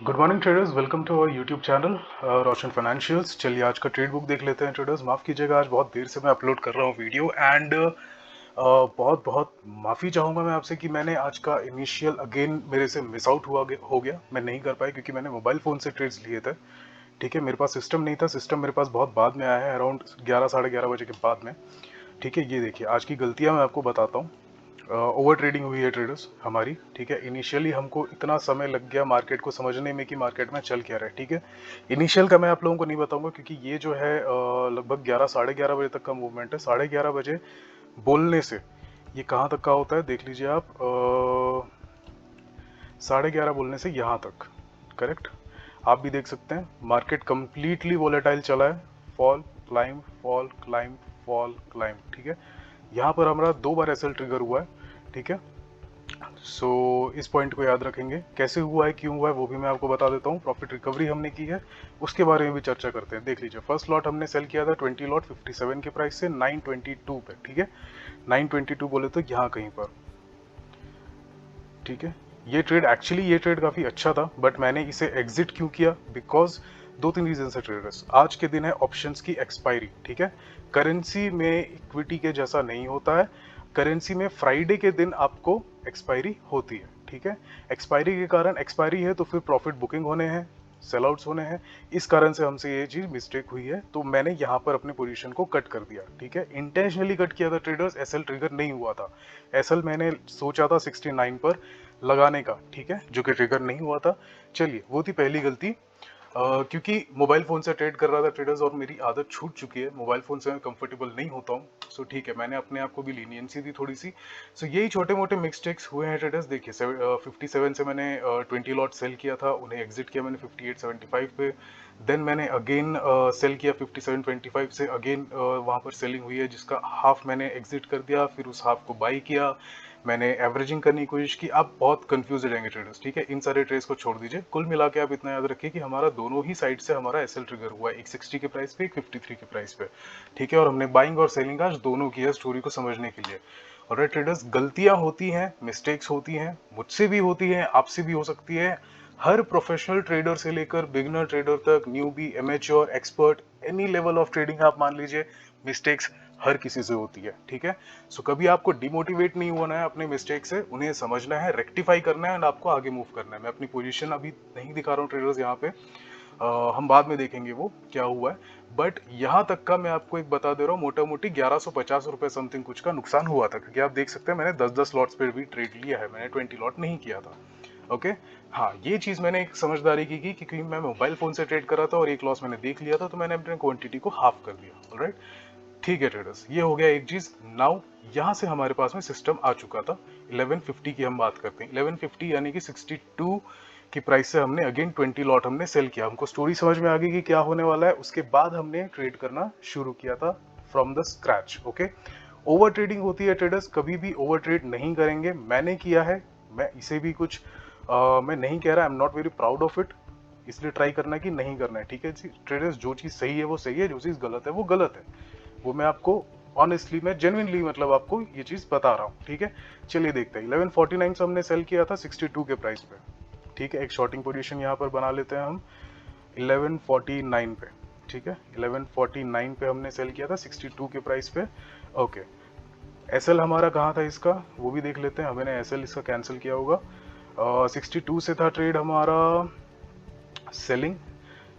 Good morning traders, welcome to our YouTube channel Roshan Financials. चलिए आज का ट्रेड बुक देख लेते हैं ट्रेडर्स। माफ़ कीजिएगा, आज बहुत देर से मैं अपलोड कर रहा हूँ वीडियो एंड बहुत बहुत माफ़ी चाहूँगा मैं आपसे कि मैंने आज का इनिशियल अगेन मेरे से मिस आउट हो गया। मैं नहीं कर पाया क्योंकि मैंने मोबाइल फ़ोन से ट्रेड्स लिए थे। ठीक है, मेरे पास सिस्टम नहीं था। सिस्टम मेरे पास बहुत बाद में आया है, अराउंड 11 साढ़े 11 बजे के बाद में। ठीक है, ये देखिए आज की गलतियाँ मैं आपको बताता हूँ। ओवर ट्रेडिंग हुई है ट्रेडर्स हमारी। ठीक है, इनिशियली हमको इतना समय लग गया मार्केट को समझने में कि मार्केट में चल क्या रहा है। ठीक है, इनिशियल का मैं आप लोगों को नहीं बताऊंगा क्योंकि ये जो है लगभग 11 साढ़े 11 बजे तक का मूवमेंट है। साढ़े 11 बजे बोलने से ये कहाँ तक का होता है देख लीजिए आप। साढ़े 11 बोलने से यहाँ तक, करेक्ट। आप भी देख सकते हैं मार्केट कंप्लीटली वोलेटाइल चला है। Fall climb, fall climb, fall climb. ठीक है, यहाँ पर हमारा 2 बार एसएल ट्रिगर हुआ है। ठीक है, सो इस पॉइंट को याद रखेंगे। कैसे हुआ है, क्यों हुआ है, वो भी मैं आपको बता देता हूँ। प्रॉफिट रिकवरी हमने की है, उसके बारे में भी चर्चा करते हैं। देख लीजिए, फर्स्ट लॉट हमने सेल किया था 20 लॉट 57 के प्राइस से 922 पे। ठीक है, 922 बोले तो यहाँ कहीं पर। ठीक है, ये ट्रेड काफी अच्छा था, बट मैंने इसे एग्जिट क्यों किया? बिकॉज दो तीन रीजन है ट्रेडर्स। आज के दिन है ऑप्शंस की एक्सपायरी। ठीक है, करेंसी में इक्विटी के जैसा नहीं होता है। करेंसी में फ्राइडे के दिन आपको एक्सपायरी होती है। ठीक है, एक्सपायरी के कारण, एक्सपायरी है तो फिर प्रॉफिट बुकिंग होने हैं, सेल आउट्स होने हैं। इस कारण से हमसे ये चीज मिस्टेक हुई है, तो मैंने यहाँ पर अपने पोजीशन को कट कर दिया। ठीक है, इंटेंशनली कट किया था ट्रेडर्स। एसएल ट्रिगर नहीं हुआ था। एसएल मैंने सोचा था 69 पर लगाने का। ठीक है, जो कि ट्रिगर नहीं हुआ था। चलिए, वो थी पहली गलती। क्योंकि मोबाइल फोन से ट्रेड कर रहा था ट्रेडर्स और मेरी आदत छूट चुकी है, मोबाइल फोन से मैं कंफर्टेबल नहीं होता हूँ। सो ठीक है, मैंने अपने आप को भी लीनियंसी दी थोड़ी सी। सो यही छोटे मोटे मिस्टेक्स हुए हैं ट्रेडर्स। देखिए 57 से मैंने 20 लॉट सेल किया था, उन्हें एग्जिट किया मैंने 58.75 पे। देन मैंने अगेन सेल किया 57.25 से, अगेन वहाँ पर सेलिंग हुई है जिसका हाफ मैंने एग्जिट कर दिया, फिर उस हाफ को बाई किया। मैंने एवरेजिंग करने की कोशिश की। आप बहुत कंफ्यूज हो जाएंगे ट्रेडर्स। ठीक है, इन सारे ट्रेड्स को छोड़ दीजिए। कुल मिला के आप इतना याद रखिए कि हमारा दोनों ही साइड से हमारा एसएल ट्रिगर हुआ है, एक 60 के प्राइस पे, एक 53 के प्राइस पे। ठीक है, और हमने बाइंग और सेलिंग आज दोनों की है स्टोरी को समझने के लिए। और ट्रेडर्स, गलतियां होती हैं, मिस्टेक्स होती हैं, मुझसे भी होती हैं, आपसे भी हो सकती है। हर प्रोफेशनल ट्रेडर से लेकर बिगिनर ट्रेडर तक, newbie, amateur, expert, any level of trading आप मान लीजिए, मिस्टेक्स हर किसी से होती है। ठीक है, सो कभी आपको डिमोटिवेट नहीं होना है अपने मिस्टेक से, उन्हें समझना है, रेक्टिफाई करना है एंड आपको आगे मूव करना है। मैं अपनी पोजीशन अभी नहीं दिखा रहा हूँ ट्रेडर्स यहाँ पे, हम बाद में देखेंगे वो क्या हुआ है। बट यहाँ तक का मैं आपको एक बता दे रहा हूँ, मोटा मोटी 1150 रुपए समथिंग कुछ का नुकसान हुआ था, क्योंकि आप देख सकते हैं मैंने 10-10 लॉट्स पे भी ट्रेड लिया है, मैंने 20 लॉट नहीं किया था। ओके, हाँ, ये चीज मैंने एक समझदारी की क्योंकि मैं मोबाइल फोन से ट्रेड कर रहा था और एक लॉस मैंने देख लिया था, तो मैंने अपने क्वांटिटी को हाफ कर दिया। ऑलराइट, ठीक है ट्रेडर्स, ये हो गया एक चीज। नाउ यहां से हमारे पास में सिस्टम आ चुका था। 1150 की हम बात करते हैं। 1150 यानी कि 62 की प्राइस से हमने अगेन 20 लॉट हमने सेल किया। हमको स्टोरी समझ में आ गई कि क्या होने वाला है। उसके बाद हमने ट्रेड करना शुरू किया था from the scratch. Okay, over trading होती है ट्रेडर्स, कभी भी ओवर ट्रेड नहीं करेंगे। मैंने किया है, मैं इसे भी कुछ मैं नहीं कह रहा, I am not very proud of it. इसलिए ट्राई करना कि नहीं करना है। ठीक है ट्रेडर्स, जो चीज सही है वो सही है, जो चीज गलत है वो गलत है। वो मैं आपको ऑनेस्टली, मैं जेन्युइनली मतलब आपको ये चीज बता रहा हूँ। ठीक है, चलिए देखते हैं। 1149 से हमने सेल किया था 62 के प्राइस पे। ठीक है, एक शॉर्टिंग पोजीशन यहाँ पर बना लेते हैं हम 1149 पे। ठीक है, 1149 पे हमने सेल किया था 62 के प्राइस पे। ओके, एसएल हमारा कहाँ था इसका, वो भी देख लेते हैं। हमने एसएल इसका कैंसिल किया होगा। 62 से था ट्रेड हमारा सेलिंग,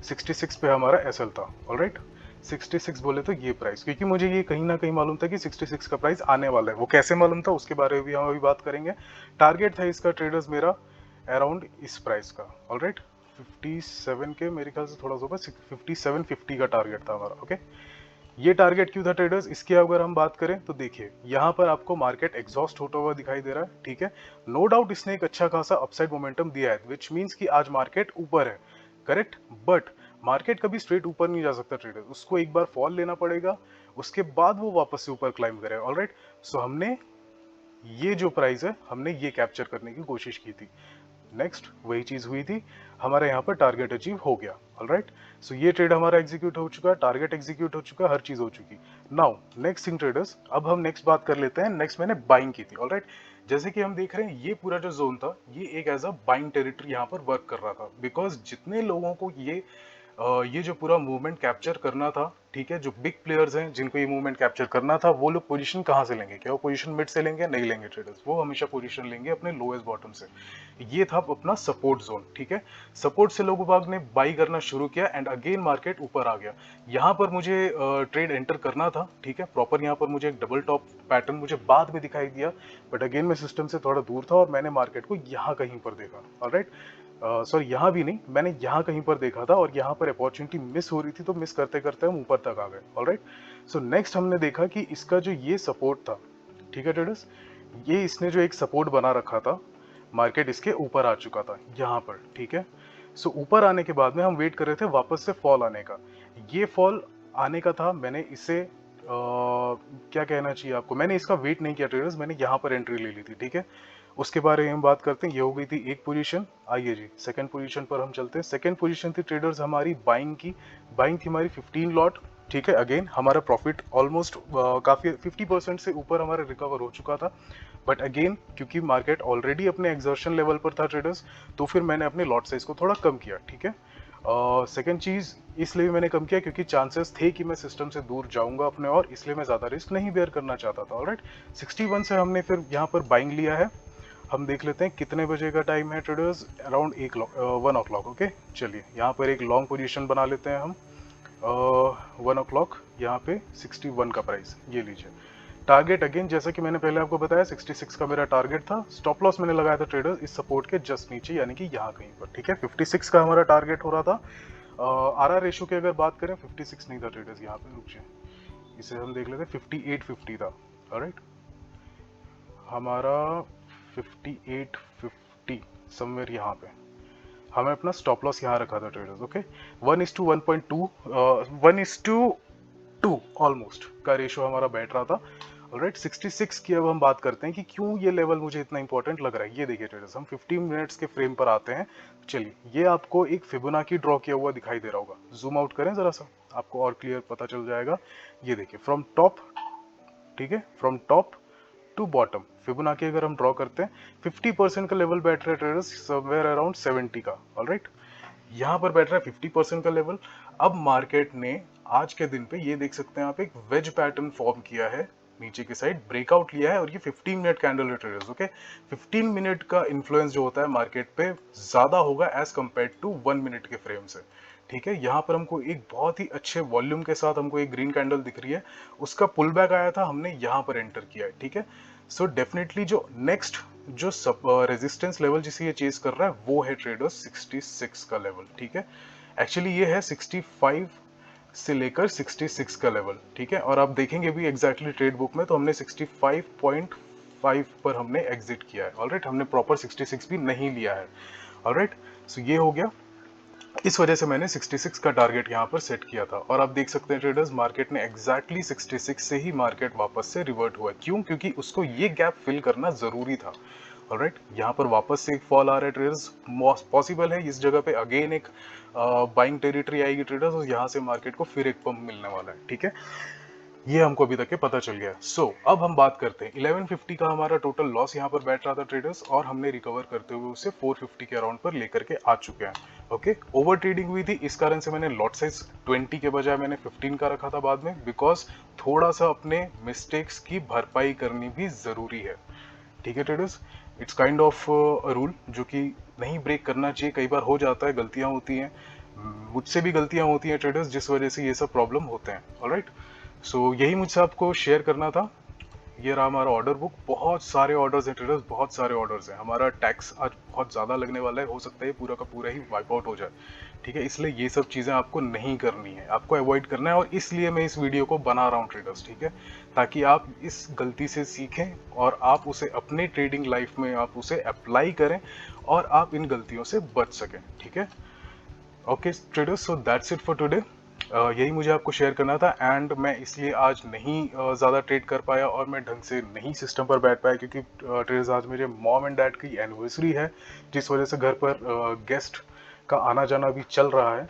66 पे हमारा एसएल था। ऑलराइट, 66 बोले तो ये प्राइस, क्योंकि मुझे ये कहीं ना कहीं मालूम था कि 66 का प्राइस आने वाला है। वो कैसे मालूम था उसके बारे में भी हम अभी बात करेंगे। टारगेट था इसका ट्रेडर्स मेरा अराउंड इस प्राइस का। ऑलराइट, 57 के मेरे ख्याल से थोड़ा सा ऊपर 5750 का टारगेट था हमारा। ओके, ये टारगेट क्यों था ट्रेडर्स, इसकी अगर हम बात करें तो देखिए यहाँ पर आपको मार्केट एग्जॉस्ट होता हुआ दिखाई दे रहा है। ठीक है, नो डाउट इसने एक अच्छा खासा अपसाइड मोमेंटम दिया है, विच मींस कि आज मार्केट ऊपर है। करेक्ट, बट मार्केट कभी स्ट्रेट ऊपर नहीं जा सकता ट्रेडर्स, उसको एक बार फॉल लेना पड़ेगा, उसके बाद वो वापस से ऊपर क्लाइंब करेगा। ऑलराइट, सो हमने ये जो प्राइस है हमने ये कैप्चर करने की कोशिश की थी। नेक्स्ट वही चीज हुई थी, हमारे यहाँ पर टारगेट अचीव हो गया। ऑलराइट, सो ये ट्रेड हमारा एग्जीक्यूट हो चुका, टारगेट एग्जीक्यूट हो चुका, हर चीज हो चुकी। नाउ नेक्स्ट थिंग ट्रेडर्स, अब हम नेक्स्ट बात कर लेते हैं। नेक्स्ट मैंने बाइंग की थी। ऑलराइट, जैसे कि हम देख रहे हैं ये पूरा जो जोन था ये एक एज अ बाइंग टेरिटरी यहाँ पर वर्क कर रहा था, बिकॉज जितने लोगों को ये जो पूरा मूवमेंट कैप्चर करना था, ठीक है, जो बिग प्लेयर्स हैं जिनको ये मूवमेंट कैप्चर करना था, वो लोग पोजीशन कहाँ से लेंगे? क्या वो पोजीशन मिड से लेंगे? नहीं लेंगे ट्रेडर्स, वो हमेशा पोजीशन लेंगे अपने लोएस्ट बॉटम से। ये था अपना सपोर्ट जोन, ठीक है। सपोर्ट से लोगों बाग ने बाई करना शुरू किया एंड अगेन मार्केट ऊपर आ गया। यहाँ पर मुझे ट्रेड एंटर करना था, ठीक है, प्रॉपर यहाँ पर मुझे एक डबल टॉप पैटर्न मुझे बाद में दिखाई दिया, बट अगेन मैं सिस्टम से थोड़ा दूर था और मैंने मार्केट को यहाँ कहीं पर देखा। ऑलराइट, सॉरी यहाँ भी नहीं, मैंने यहाँ कहीं पर देखा था और यहाँ पर अपॉर्चुनिटी मिस हो रही थी, तो मिस करते करते हम ऊपर तक आ गए। ऑलराइट, सो नेक्स्ट हमने देखा कि इसका जो ये सपोर्ट था, ठीक है ट्रेडर्स, ये इसने जो एक सपोर्ट बना रखा था, मार्केट इसके ऊपर आ चुका था यहाँ पर, ठीक है। सो ऊपर आने के बाद में हम वेट कर रहे थे वापस से फॉल आने का। ये फॉल आने का था, मैंने इसे क्या कहना चाहिए आपको, मैंने इसका वेट नहीं किया ट्रेडर्स, मैंने यहाँ पर एंट्री ले ली थी, ठीक है। उसके बारे में हम बात करते हैं। ये हो गई थी एक पोजीशन। आइए जी सेकंड पोजीशन पर हम चलते हैं। सेकंड पोजीशन थी ट्रेडर्स हमारी बाइंग की। बाइंग थी हमारी 15 लॉट, ठीक है। अगेन हमारा प्रॉफिट ऑलमोस्ट काफी 50% से ऊपर हमारा रिकवर हो चुका था, बट अगेन क्योंकि मार्केट ऑलरेडी अपने एक्सर्शन लेवल पर था ट्रेडर्स, तो फिर मैंने अपने लॉट साइज को थोड़ा कम किया, ठीक है। सेकंड चीज इसलिए मैंने कम किया क्योंकि चांसेस थे कि मैं सिस्टम से दूर जाऊंगा अपने, और इसलिए मैं ज्यादा रिस्क नहीं बेयर करना चाहता था। ऑलराइट, 61 से हमने फिर यहाँ पर बाइंग लिया है। हम देख लेते हैं कितने बजे का टाइम है ट्रेडर्स, अराउंड 1 o'clock। ओके, चलिए यहाँ पर एक लॉन्ग पोजीशन बना लेते हैं हम। 1 o'clock, यहाँ पे 61 का प्राइस, ये लीजिए। टारगेट अगेन जैसा कि मैंने पहले आपको बताया 66 का मेरा टारगेट था। स्टॉप लॉस मैंने लगाया था ट्रेडर्स इस सपोर्ट के जस्ट नीचे, यानी कि यहाँ कहीं पर, ठीक है। 56 का हमारा टारगेट हो रहा था। आर आर रेशो की अगर बात करें 56 नहीं था ट्रेडर्स, यहाँ पे रुक जाए, इसे हम देख लेते हैं, 58-50 था। ऑलराइट, हमारा 58-50 समवेयर यहाँ पे हमें अपना स्टॉप लॉस यहाँ रखा था ट्रेडर्स। ओके, 1:1.2, 1:2 ऑलमोस्ट का रेशो हमारा बैठ रहा था। ऑलराइट, 66 की अब हम बात करते हैं कि क्यों ये लेवल मुझे इतना इंपॉर्टेंट लग रहा है। ये देखिए ट्रेडर्स, हम 15 मिनट्स के फ्रेम पर आते हैं। चलिए, ये आपको एक फिबोनाची ड्रॉ किया हुआ दिखाई दे रहा होगा, जूम आउट करें जरा सा, आपको और क्लियर पता चल जाएगा। ये देखिए फ्रॉम टॉप, ठीक है, from top to bottom Fibonacci अगर हम ड्रॉ करते हैं, 50% का लेवल बैठ रहा है ट्रेडर्स समवेयर अराउंड 70 का। ऑलराइट, यहाँ पर बैठ रहा है 50% का लेवल। अब मार्केट ने आज के दिन पे ये देख सकते हैं आप, एक वेज पैटर्न फॉर्म किया है, नीचे की साइड ब्रेकआउट लिया है, और ये 15 मिनट कैंडल है ट्रेडर्स। ओके, 15 मिनट का इन्फ्लुएंस जो होता है मार्केट पे ज्यादा होगा एज कंपेयर टू 1 मिनट के फ्रेम से, ठीक है। यहाँ पर हमको एक बहुत ही अच्छे वॉल्यूम के साथ हमको एक ग्रीन कैंडल दिख रही है, उसका पुल बैक आया था, हमने यहाँ पर एंटर किया है, ठीक है। सो डेफिनेटली जो नेक्स्ट जो रेजिस्टेंस लेवल जिसे ये चेज कर रहा है वो है ट्रेडर्स 66 का लेवल, ठीक है। एक्चुअली ये है 65 से लेकर 66 का लेवल, ठीक है। और आप देखेंगे भी एग्जैक्टली ट्रेड बुक में, तो हमने 65.5 पर हमने एग्जिट किया है। ऑलराइट, हमने प्रॉपर 66 भी नहीं लिया है। ऑलराइट, सो ये हो गया। इस वजह से मैंने 66 का टारगेट यहाँ पर सेट किया था, और आप देख सकते हैं ट्रेडर्स, मार्केट ने एग्जैक्टली 66 से ही मार्केट वापस से रिवर्ट हुआ। क्यों? क्योंकि उसको ये गैप फिल करना जरूरी था। ऑलराइट, यहाँ पर वापस से एक फॉल आ रहा है ट्रेडर्स, पॉसिबल है इस जगह पे अगेन एक बाइंग टेरिटरी आएगी ट्रेडर्स, और यहाँ से मार्केट को फिर एक पंप मिलने वाला है, ठीक है। ये हमको अभी तक के पता चल गया है। सो अब हम बात करते हैं 1150 का हमारा टोटल लॉस यहाँ पर बैठ रहा था ट्रेडर्स, और हमने रिकवर करते हुए उसे 450 के अराउंड पर लेकर के आ चुके हैं। ओके, ओवर ट्रेडिंग हुई थी, इस कारण से मैंने लॉट साइज 20 के बजाय मैंने 15 का रखा था बाद में, बिकॉज थोड़ा सा अपने मिस्टेक्स की भरपाई करनी भी जरूरी है, ठीक है traders. It's kind of rule जो कि नहीं ब्रेक करना चाहिए, कई बार हो जाता है, गलतियां होती हैं, मुझसे भी गलतियां होती हैं ट्रेडर्स, जिस वजह से ये सब प्रॉब्लम होते हैं। ऑलराइट, सो यही मुझसे आपको शेयर करना था। ये रहा हमारा ऑर्डर बुक, बहुत सारे ऑर्डर्स हैं ट्रेडर्स, बहुत सारे ऑर्डर्स हैं। हमारा टैक्स आज बहुत ज़्यादा लगने वाला है, हो सकता है ये पूरा का पूरा ही वाइप आउट हो जाए, ठीक है। इसलिए ये सब चीज़ें आपको नहीं करनी है, आपको अवॉइड करना है, और इसलिए मैं इस वीडियो को बना रहा हूँ ट्रेडर्स, ठीक है, ताकि आप इस गलती से सीखें और आप उसे अपने ट्रेडिंग लाइफ में आप उसे अप्लाई करें, और आप इन गलतियों से बच सकें, ठीक है। Okay traders, so that's it for today. यही मुझे आपको शेयर करना था, एंड मैं इसलिए आज नहीं ज़्यादा ट्रेड कर पाया, और मैं ढंग से नहीं सिस्टम पर बैठ पाया, क्योंकि ट्रेडर्स आज मेरे मॉम एंड डैड की एनिवर्सरी है, जिस वजह से घर पर गेस्ट का आना जाना भी चल रहा है।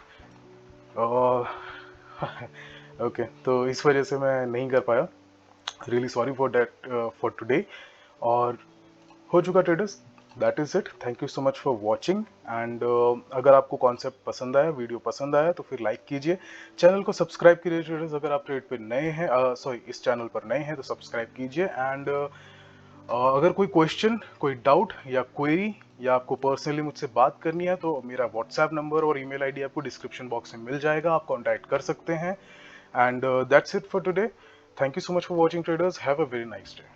ओके, तो इस वजह से मैं नहीं कर पाया, really sorry for that for today. और हो चुका traders, that is it. Thank you so much for watching and अगर आपको कॉन्सेप्ट पसंद आया, वीडियो पसंद आया तो फिर लाइक कीजिए, चैनल को सब्सक्राइब कीजिए ट्रेडर्स। अगर आप ट्रेड पे नए हैं, सॉरी इस चैनल पर नए हैं तो सब्सक्राइब कीजिए। एंड अगर कोई क्वेश्चन, कोई डाउट या क्वेरी या आपको पर्सनली मुझसे बात करनी है तो मेरा व्हाट्सएप नंबर और ईमेल आईडी आपको डिस्क्रिप्शन बॉक्स में मिल जाएगा, आप कॉन्टैक्ट कर सकते हैं। And that's it for today. Thank you so much for watching traders, have a very nice day.